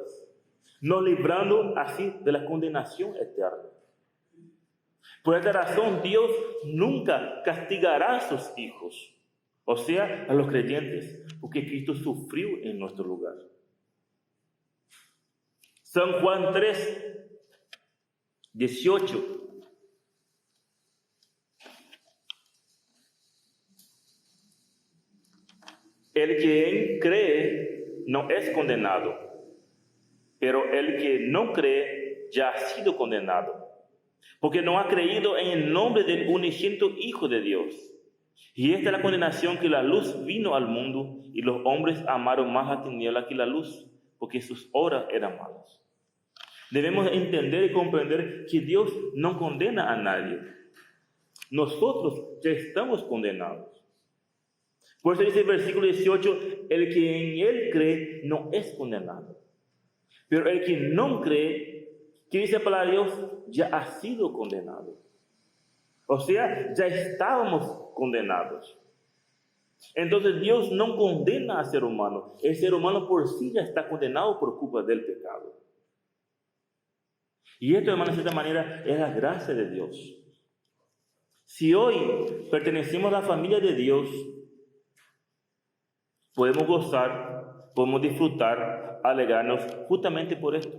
nos librando así de la condenación eterna. Por esta razón, Dios nunca castigará a sus hijos, o sea, a los creyentes, porque Cristo sufrió en nuestro lugar. San Juan 3, 18. El que cree no es condenado, pero el que no cree ya ha sido condenado, porque no ha creído en el nombre del unigénito Hijo de Dios. Y esta es la condenación, que la luz vino al mundo y los hombres amaron más la tiniebla que la luz, porque sus obras eran malas. Debemos entender y comprender que Dios no condena a nadie. Nosotros ya estamos condenados. Por eso dice el versículo 18, el que en Él cree no es condenado. Pero el que no cree, ¿qué dice la palabra de Dios? Ya ha sido condenado. O sea, ya estábamos condenados. Entonces Dios no condena al ser humano. El ser humano por sí ya está condenado por culpa del pecado. Y esto, hermanos, de cierta manera es la gracia de Dios. Si hoy pertenecemos a la familia de Dios, podemos gozar, podemos disfrutar, alegrarnos justamente por esto.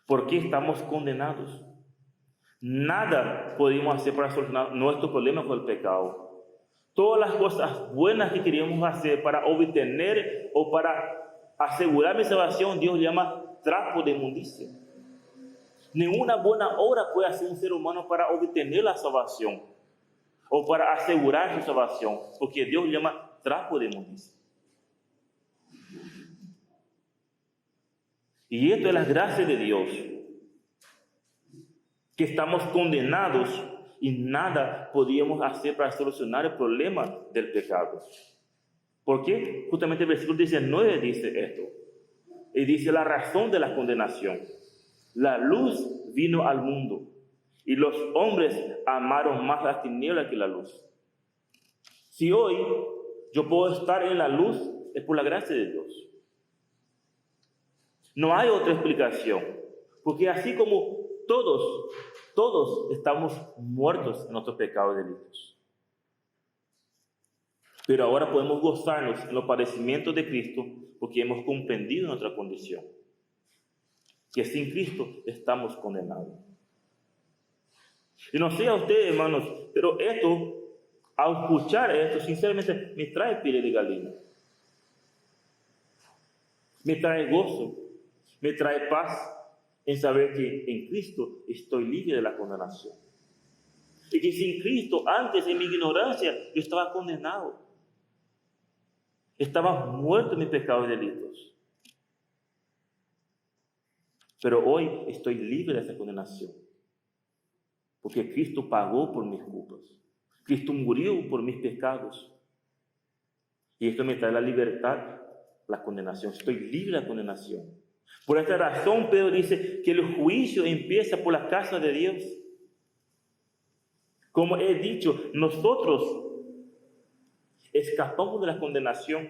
Porque estamos condenados. Nada podemos hacer para solucionar nuestro problema con el pecado. Todas las cosas buenas que queríamos hacer para obtener o para asegurar mi salvación, Dios llama trapo de inmundicia. Ninguna buena obra puede hacer un ser humano para obtener la salvación o para asegurar su salvación, porque Dios llama trapo de inmundicia. Y esto es la gracia de Dios, que estamos condenados y nada podíamos hacer para solucionar el problema del pecado. ¿Por qué? Justamente el versículo 19 dice esto. Y dice la razón de la condenación. La luz vino al mundo y los hombres amaron más las tinieblas que la luz. Si hoy yo puedo estar en la luz, es por la gracia de Dios. No hay otra explicación, porque así como todos estamos muertos en nuestros pecados y delitos. Pero ahora podemos gozarnos en los padecimientos de Cristo porque hemos comprendido nuestra condición. Que sin Cristo estamos condenados. Y no sé a ustedes, hermanos, pero al escuchar esto, sinceramente me trae piel de gallina. Me trae gozo, me trae paz en saber que en Cristo estoy libre de la condenación. Y que sin Cristo, antes en mi ignorancia, yo estaba condenado. Estaba muerto en mis pecados y delitos. Pero hoy estoy libre de esa condenación. Porque Cristo pagó por mis culpas. Cristo murió por mis pecados. Y esto me trae la libertad, la condenación. Estoy libre de la condenación. Por esta razón, Pedro dice que el juicio empieza por la casa de Dios. Como he dicho, nosotros escapamos de la condenación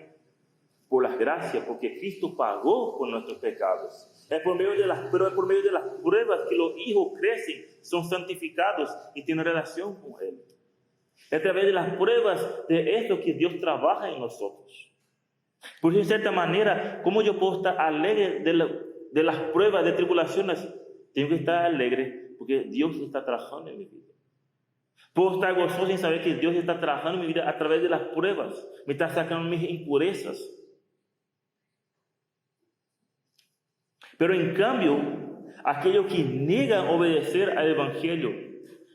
por las gracias, porque Cristo pagó por nuestros pecados. Es por medio de las pruebas que los hijos crecen, son santificados y tienen relación con Él. Es a través de las pruebas de esto que Dios trabaja en nosotros. Por eso, en cierta manera, ¿cómo yo puedo estar alegre de las pruebas, de tribulaciones? Tengo que estar alegre porque Dios está trabajando en mi vida. Puedo estar gozoso en saber que Dios está trabajando en mi vida a través de las pruebas. Me está sacando mis impurezas. Pero en cambio, aquellos que niegan obedecer al Evangelio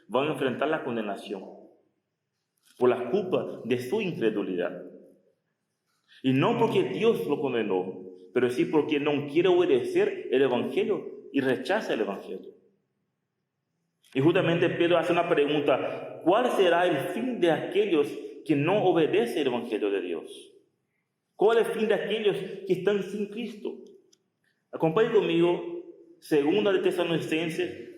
van a enfrentar la condenación por la culpa de su incredulidad. Y no porque Dios lo condenó, pero sí porque no quiere obedecer el Evangelio y rechaza el Evangelio. Y justamente Pedro hace una pregunta: ¿cuál será el fin de aquellos que no obedecen el Evangelio de Dios? ¿Cuál es el fin de aquellos que están sin Cristo? Acompañe conmigo, 2 de Tesalonicenses,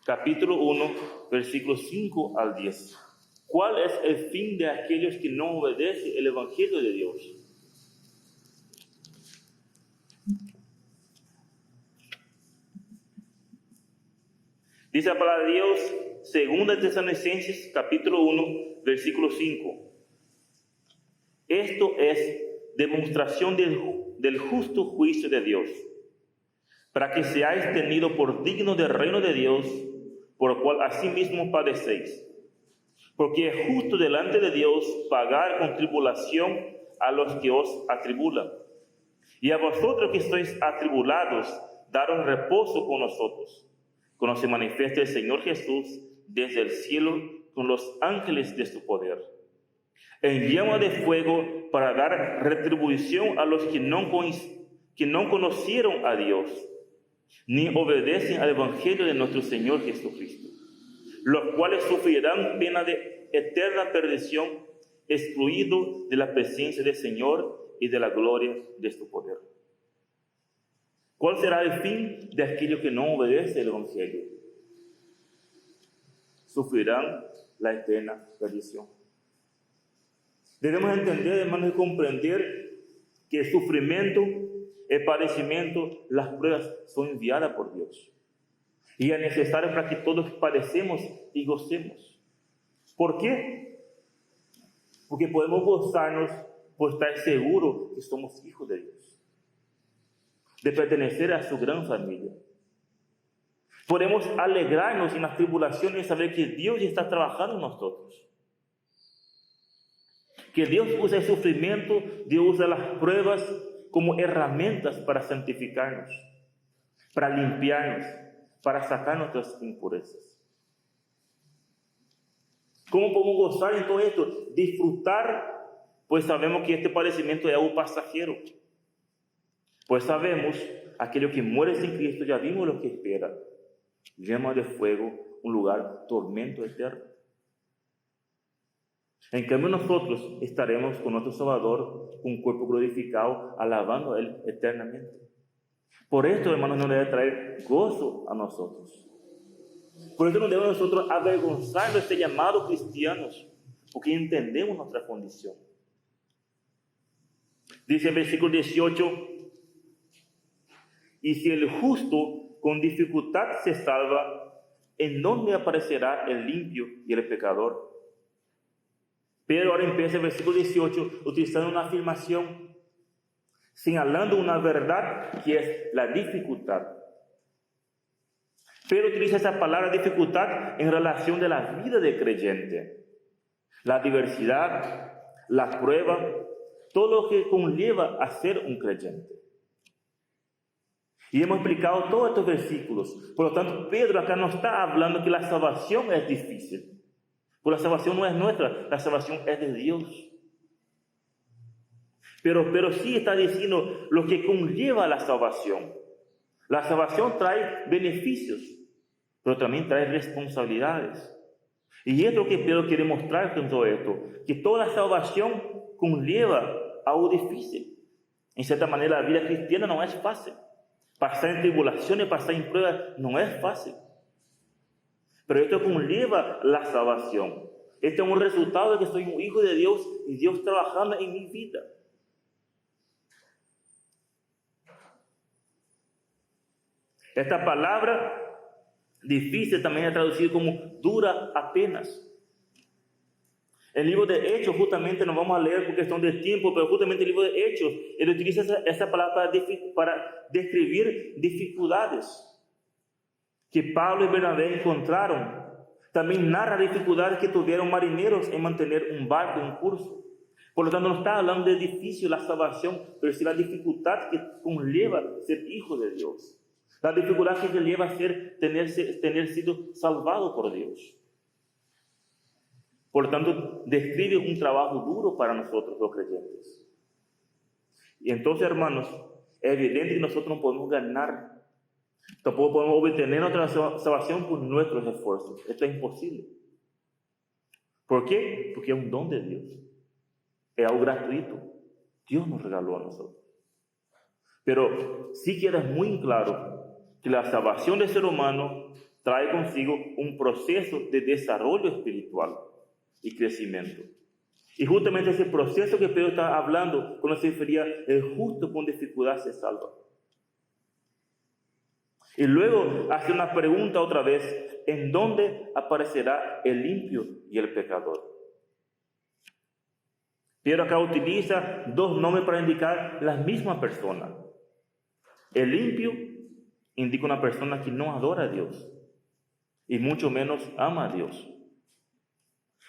capítulo 1, versículos 5 al 10. ¿Cuál es el fin de aquellos que no obedecen el Evangelio de Dios? Dice la palabra de Dios, 2 de Tesalonicenses, capítulo 1, versículo 5. Esto es demostración del justo juicio de Dios, para que seáis tenidos por dignos del reino de Dios, por el cual asimismo padecéis. Porque es justo delante de Dios pagar con tribulación a los que os atribulan. Y a vosotros que sois atribulados, daros reposo con nosotros, cuando se manifieste el Señor Jesús desde el cielo con los ángeles de su poder, en llama de fuego, para dar retribución a los que no conocieron a Dios, ni obedecen al Evangelio de nuestro Señor Jesucristo, los cuales sufrirán pena de eterna perdición, excluidos de la presencia del Señor y de la gloria de su poder. ¿Cuál será el fin de aquellos que no obedecen el Evangelio? Sufrirán la eterna perdición. Debemos entender, hermanos, y comprender que el sufrimiento, el padecimiento, las pruebas son enviadas por Dios. Y es necesario para que todos padecemos y gocemos. ¿Por qué? Porque podemos gozarnos por estar seguros que somos hijos de Dios, de pertenecer a su gran familia. Podemos alegrarnos en las tribulaciones y saber que Dios está trabajando en nosotros. Que Dios usa el sufrimiento, Dios usa las pruebas como herramientas para santificarnos, para limpiarnos, para sacar nuestras impurezas. ¿Cómo podemos gozar en todo esto? Disfrutar, pues sabemos que este padecimiento es algo pasajero. Pues sabemos, aquello que muere sin Cristo, ya vimos lo que espera. Llama de fuego, un lugar, tormento eterno. En cambio nosotros estaremos con nuestro Salvador, con un cuerpo glorificado, alabando a Él eternamente. Por esto, hermanos, nos debe traer gozo a nosotros. Por eso no debemos nosotros avergonzarnos de este llamado cristianos, porque entendemos nuestra condición. Dice el versículo 18, y si el justo con dificultad se salva, ¿en dónde aparecerá el limpio y el pecador? Pero ahora empieza el versículo 18 utilizando una afirmación, señalando una verdad que es la dificultad. Pero utiliza esa palabra dificultad en relación de la vida del creyente. La diversidad, la prueba, todo lo que conlleva a ser un creyente. Y hemos explicado todos estos versículos. Por lo tanto, Pedro acá no está hablando que la salvación es difícil. Porque la salvación no es nuestra, la salvación es de Dios. Pero sí está diciendo lo que conlleva la salvación. La salvación trae beneficios, pero también trae responsabilidades. Y es lo que Pedro quiere mostrar con todo esto, que toda salvación conlleva algo difícil. En cierta manera, la vida cristiana no es fácil. Pasar en tribulaciones, pasar en pruebas, no es fácil. Pero esto conlleva la salvación. Este es un resultado de que soy un hijo de Dios y Dios trabajando en mi vida. Esta palabra difícil también es traducida como dura apenas. El libro de Hechos, justamente nos vamos a leer por cuestión de tiempo, pero justamente el libro de Hechos, él utiliza esa palabra para describir dificultades que Pablo y Bernabé encontraron. También narra dificultades que tuvieron marineros en mantener un barco en curso. Por lo tanto, no está hablando de difícil la salvación, pero sí la dificultad que conlleva ser hijo de Dios. La dificultad que conlleva tener sido salvado por Dios. Por lo tanto, describe un trabajo duro para nosotros los creyentes. Y entonces, hermanos, es evidente que nosotros no podemos ganar. Tampoco podemos obtener nuestra salvación por nuestros esfuerzos. Esto es imposible. ¿Por qué? Porque es un don de Dios. Es algo gratuito. Dios nos regaló a nosotros. Pero sí queda muy claro que la salvación del ser humano trae consigo un proceso de desarrollo espiritual y crecimiento. Y justamente ese proceso que Pedro está hablando, cuando se refería, el justo con dificultad se salva. Y luego hace una pregunta otra vez, ¿en dónde aparecerá el limpio y el pecador? Pedro acá utiliza dos nombres para indicar la misma persona. El limpio indica una persona que no adora a Dios y mucho menos ama a Dios.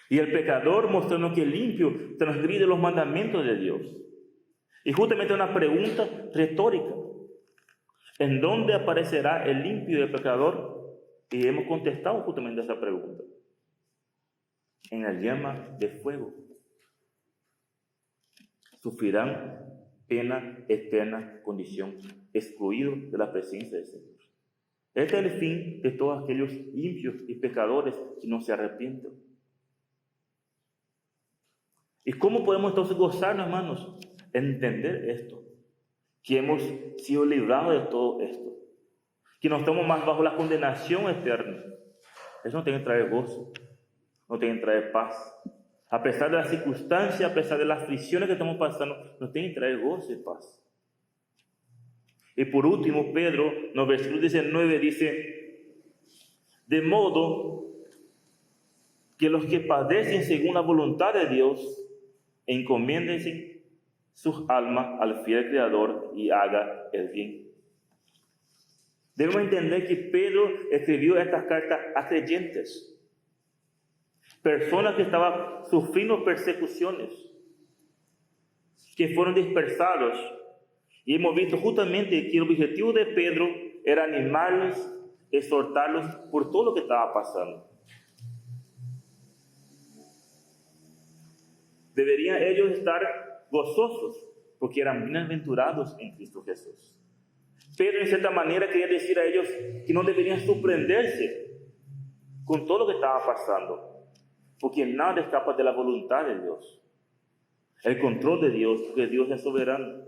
Y el pecador mostrando que el limpio transgrede los mandamientos de Dios. Y justamente una pregunta retórica. ¿En dónde aparecerá el limpio y el pecador? Y hemos contestado justamente esa pregunta. En la llama de fuego. Sufrirán pena eterna condición, excluidos de la presencia del Señor. Este es el fin de todos aquellos impios y pecadores que no se arrepienten. ¿Y cómo podemos entonces gozarnos, hermanos? Entender esto, que hemos sido librados de todo esto, que no estamos más bajo la condenación eterna. Eso no tiene que traer gozo, no tiene que traer paz. A pesar de las circunstancias, a pesar de las aflicciones que estamos pasando, nos tiene que traer gozo y paz. Y por último, Pedro, en el versículo 19, dice: de modo que los que padecen según la voluntad de Dios, encomiéndense sus almas al fiel Creador y haga el bien. Debemos entender que Pedro escribió estas cartas a creyentes, personas que estaban sufriendo persecuciones, que fueron dispersados. Y hemos visto justamente que el objetivo de Pedro era animarlos, exhortarlos por todo lo que estaba pasando. Deberían ellos estar gozosos porque eran bienaventurados en Cristo Jesús. Pedro, en cierta manera, quería decir a ellos que no deberían sorprenderse con todo lo que estaba pasando, porque nada escapa de la voluntad de Dios, el control de Dios, porque Dios es soberano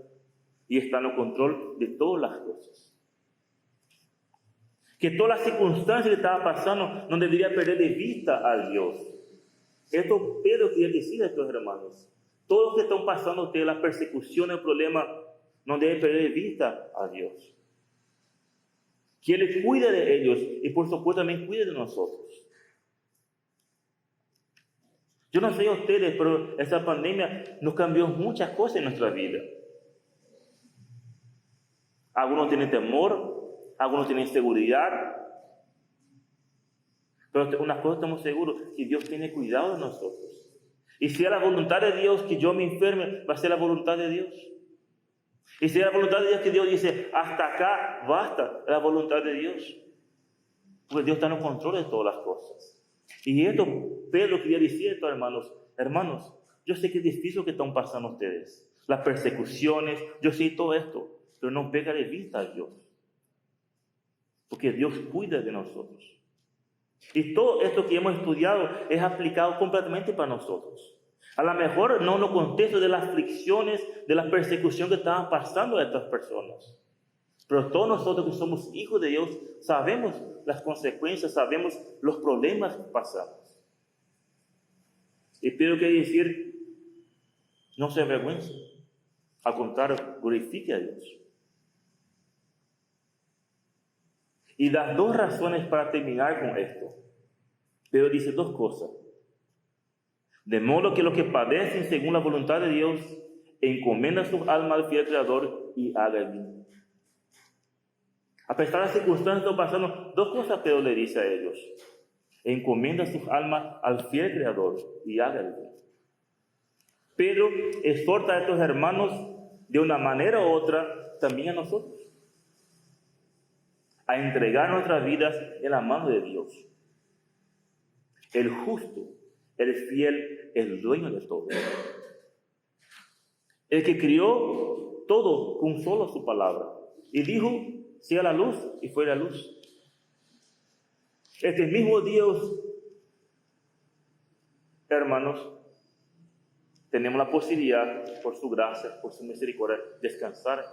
y está en el control de todas las cosas. Que todas las circunstancias que estaba pasando no debería perder de vista a Dios. Esto Pedro quería decir a estos hermanos: todos los que están pasando ustedes, las persecuciones, el problema, no deben perder de vista a Dios. Que Él cuide de ellos y por supuesto también cuide de nosotros. Yo no sé a ustedes, pero esta pandemia nos cambió muchas cosas en nuestra vida. Algunos tienen temor, algunos tienen inseguridad. Pero una cosa estamos seguros, que Dios tiene cuidado de nosotros. Y si es la voluntad de Dios que yo me enferme, va a ser la voluntad de Dios. Y si es la voluntad de Dios que Dios dice, hasta acá basta, es la voluntad de Dios. Porque Dios está en el control de todas las cosas. Y esto Pedro quería decir a estos hermanos, yo sé que es difícil que están pasando ustedes. Las persecuciones, yo sé todo esto, pero no pega de vista a Dios. Porque Dios cuida de nosotros. Y todo esto que hemos estudiado es aplicado completamente para nosotros. A lo mejor no en el contexto de las aflicciones, de la persecución que estaban pasando a estas personas. Pero todos nosotros que somos hijos de Dios sabemos las consecuencias, sabemos los problemas que pasamos. Y Pedro quiere decir, no se avergüence, al contrario, glorifique a Dios. Y las dos razones para terminar con esto. Pedro dice dos cosas. De modo que los que padecen según la voluntad de Dios, encomiendan sus almas al fiel Creador y haga el bien. A pesar de las circunstancias que están pasando, dos cosas Pedro le dice a ellos. Encomienda sus almas al fiel Creador y haga el bien. Pedro exhorta a estos hermanos de una manera u otra también a nosotros a entregar nuestras vidas en la mano de Dios. El justo, el fiel, el dueño de todo. El que crió todo con solo su palabra. Y dijo, sea la luz, y fue la luz. Este mismo Dios, hermanos, tenemos la posibilidad, por su gracia, por su misericordia, descansar.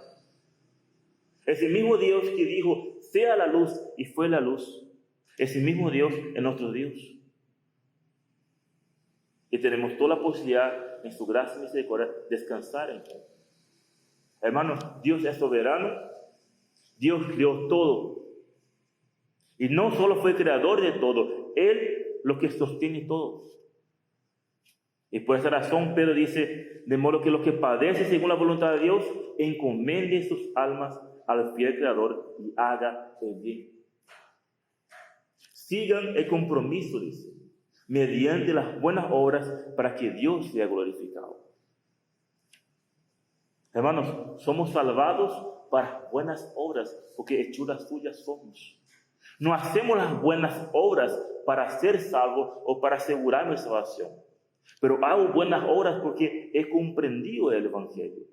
Ese mismo Dios que dijo, sea la luz, y fue la luz. Ese mismo Dios es nuestro Dios. Y tenemos toda la posibilidad, en su gracia y misericordia, descansar en Él. Hermanos, Dios es soberano. Dios creó todo. Y no solo fue creador de todo, Él lo que sostiene todo. Y por esa razón Pedro dice, de modo que los que padecen según la voluntad de Dios, encomienden sus almas al fiel Creador y haga el bien. Sigan el compromiso, dice, mediante las buenas obras para que Dios sea glorificado. Hermanos, somos salvados para buenas obras, porque hechuras suyas somos. No hacemos las buenas obras para ser salvos o para asegurar nuestra salvación, pero hago buenas obras porque he comprendido el Evangelio.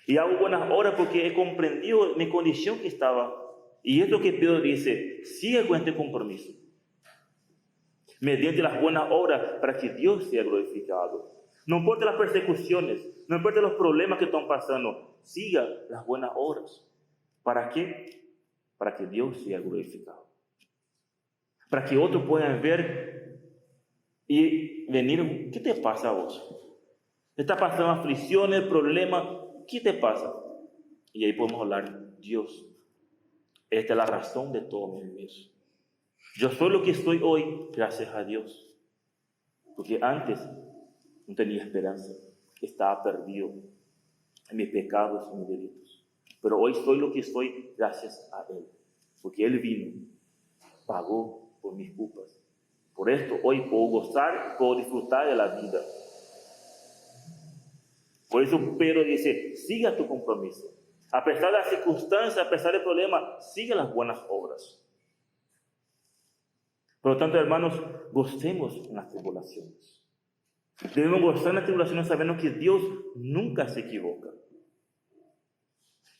Y hago buenas obras porque he comprendido mi condición que estaba. Y es lo que Pedro dice, sigue con este compromiso. Mediante las buenas obras para que Dios sea glorificado. No importa las persecuciones, no importa los problemas que están pasando, siga las buenas obras. ¿Para qué? Para que Dios sea glorificado. Para que otros puedan ver y venir, ¿qué te pasa a vos? ¿Te está pasando aflicciones, problemas? ¿Qué te pasa? Y ahí podemos hablar, Dios, esta es la razón de todo mi vivir. Yo soy lo que estoy hoy gracias a Dios. Porque antes no tenía esperanza, estaba perdido en mis pecados y mis delitos. Pero hoy soy lo que soy gracias a Él. Porque Él vino, pagó por mis culpas. Por esto hoy puedo gozar, puedo disfrutar de la vida. Por eso Pedro dice, siga tu compromiso. A pesar de las circunstancias, a pesar del problema, sigue las buenas obras. Por lo tanto, hermanos, gocemos en las tribulaciones. Debemos gozar en las tribulaciones sabiendo que Dios nunca se equivoca.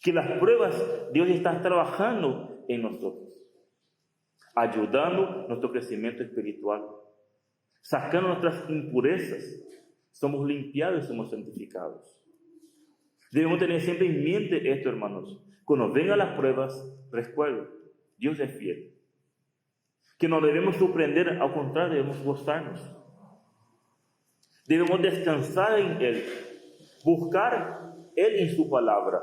Que las pruebas, Dios está trabajando en nosotros, ayudando nuestro crecimiento espiritual, sacando nuestras impurezas. Somos limpiados y somos santificados. Debemos tener siempre en mente esto, hermanos. Cuando vengan las pruebas, recuerden, Dios es fiel. Que no debemos sorprender, al contrario, debemos gozarnos. Debemos descansar en Él, buscar Él en su palabra,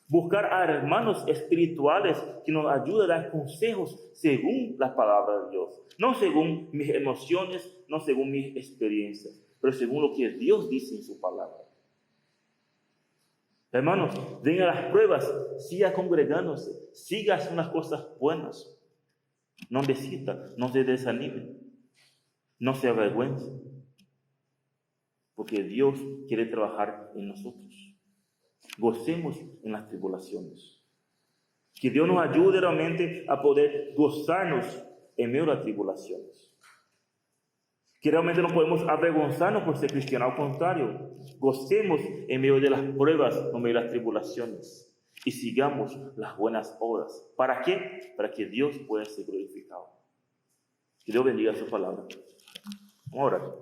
buscar a hermanos espirituales que nos ayuden a dar consejos según la palabra de Dios, no según mis emociones, no según mis experiencias, pero según lo que Dios dice en su palabra. Hermanos, vengan las pruebas, siga congregándose, siga haciendo las cosas buenas. No desista, no se desanime, no se avergüence, porque Dios quiere trabajar en nosotros. Gocemos en las tribulaciones. Que Dios nos ayude realmente a poder gozarnos en medio de las tribulaciones. Que realmente no podemos avergonzarnos por ser cristianos, al contrario, gocemos en medio de las pruebas, en medio de las tribulaciones. Y sigamos las buenas obras. ¿Para qué? Para que Dios pueda ser glorificado. Que Dios bendiga su palabra. Vamos a orar.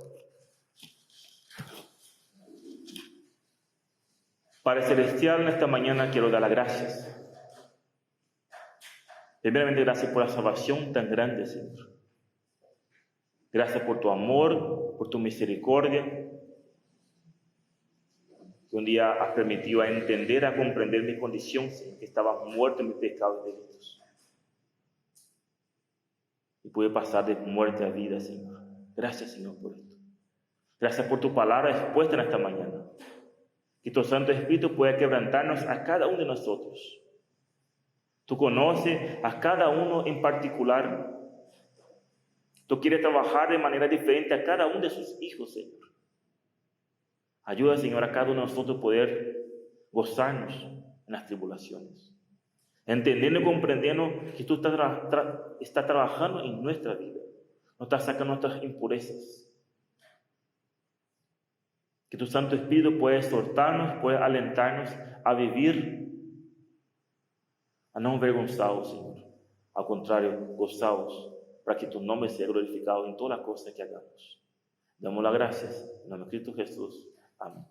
Padre Celestial, en esta mañana quiero dar las gracias. Primeramente, gracias por la salvación tan grande, Señor. Gracias por tu amor, por tu misericordia. Que un día has permitido a entender, a comprender mi condición, Señor, que estaba muerto en mis pecados y delitos. Y pude pasar de muerte a vida, Señor. Gracias, Señor, por esto. Gracias por tu palabra expuesta en esta mañana. Que tu Santo Espíritu pueda quebrantarnos a cada uno de nosotros. Tú conoces a cada uno en particular. Tú quieres trabajar de manera diferente a cada uno de sus hijos, Señor. Ayuda, Señor, a cada uno de nosotros a poder gozarnos en las tribulaciones. Entendiendo y comprendiendo que tú estás trabajando en nuestra vida. Nos estás sacando nuestras impurezas. Que tu Santo Espíritu pueda exhortarnos, pueda alentarnos a vivir, a no avergonzados, Señor. Al contrario, gozados, para que tu nombre sea glorificado en todas las cosas que hagamos. Damos las gracias en el nombre de Cristo Jesús. Amén.